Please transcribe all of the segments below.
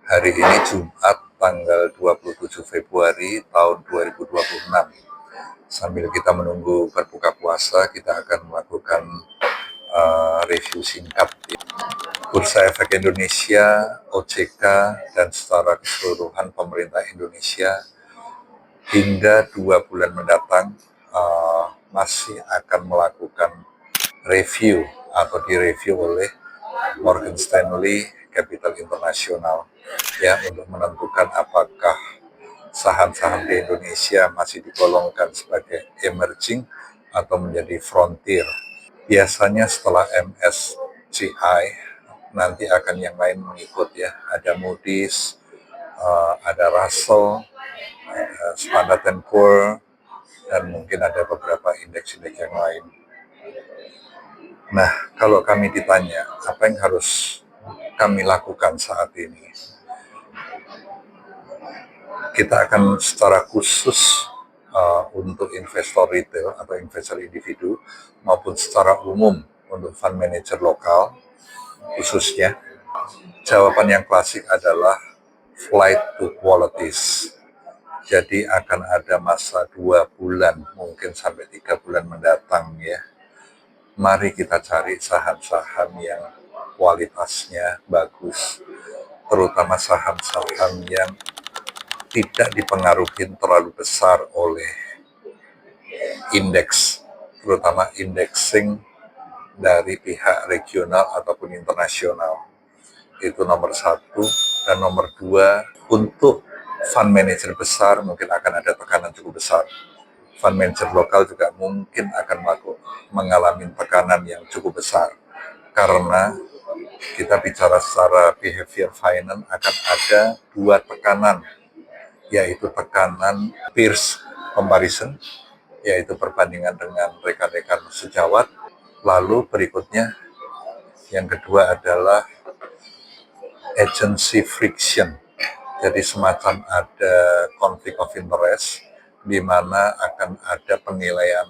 Hari ini Jumat tanggal 27 Februari tahun 2026. Sambil kita menunggu berbuka puasa, kita akan melakukan review singkat Bursa Efek Indonesia, OJK, dan secara keseluruhan pemerintah Indonesia hingga 2 bulan mendatang masih akan melakukan review atau direview oleh Morgan Stanley Capital International ya, untuk menentukan apakah saham-saham di Indonesia masih digolongkan sebagai emerging atau menjadi frontier. Biasanya setelah MSCI nanti akan yang lain mengikut ya, ada Moody's, ada Russell, Standard & Poor's, dan mungkin ada beberapa indeks-indeks yang lain. Nah, kalau kami ditanya apa yang harus kami lakukan saat ini, kita akan secara khusus untuk investor retail atau investor individu maupun secara umum untuk fund manager lokal khususnya, jawaban yang klasik adalah flight to qualities. Jadi akan ada masa 2 bulan, mungkin sampai 3 bulan mendatang ya. Mari kita cari saham-saham yang kualitasnya bagus, terutama saham-saham yang tidak dipengaruhi terlalu besar oleh indeks, terutama indexing dari pihak regional ataupun internasional. Itu nomor 1. Dan nomor 2, untuk fund manager besar mungkin akan ada tekanan cukup besar. Fund manager lokal juga mungkin akan mengalami tekanan yang cukup besar. Karena kita bicara secara behavior finance, akan ada 2 tekanan, yaitu tekanan peers comparison, yaitu perbandingan dengan rekan-rekan sejawat. Lalu berikutnya, yang kedua adalah agency friction. Jadi semacam ada conflict of interest, di mana akan ada penilaian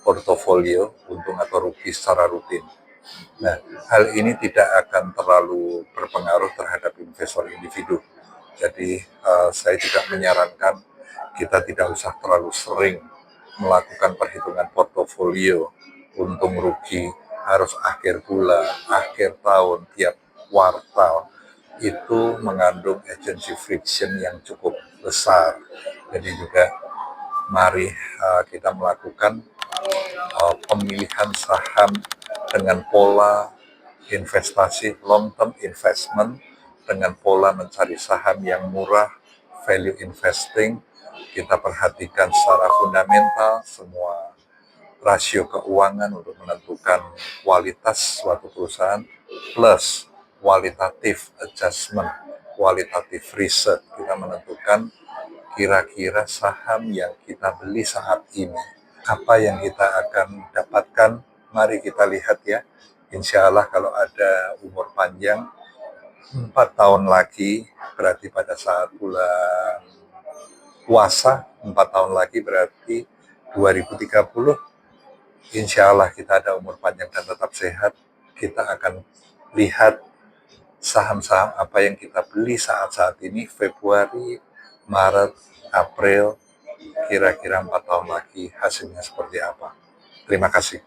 portofolio, untung atau rugi secara rutin. Nah, hal ini tidak akan terlalu berpengaruh terhadap investor individu. Jadi saya juga menyarankan kita tidak usah terlalu sering melakukan perhitungan portofolio, untung rugi, harus akhir bulan, akhir tahun, tiap kuartal. Itu mengandung agency friction yang cukup besar. Jadi juga mari kita melakukan pemilihan saham dengan pola investasi long term investment, dengan pola mencari saham yang murah, value investing. Kita perhatikan secara fundamental semua rasio keuangan untuk menentukan kualitas suatu perusahaan, plus qualitative adjustment, qualitative research. Kita menentukan kira-kira saham yang kita beli saat ini, apa yang kita akan dapatkan. Mari kita lihat ya, insya Allah kalau ada umur panjang, 4 tahun lagi, berarti pada saat bulan puasa, 4 tahun lagi berarti 2030, insya Allah kita ada umur panjang dan tetap sehat. Kita akan lihat saham-saham apa yang kita beli saat-saat ini, Februari, Maret, April, kira-kira 4 tahun lagi hasilnya seperti apa. Terima kasih.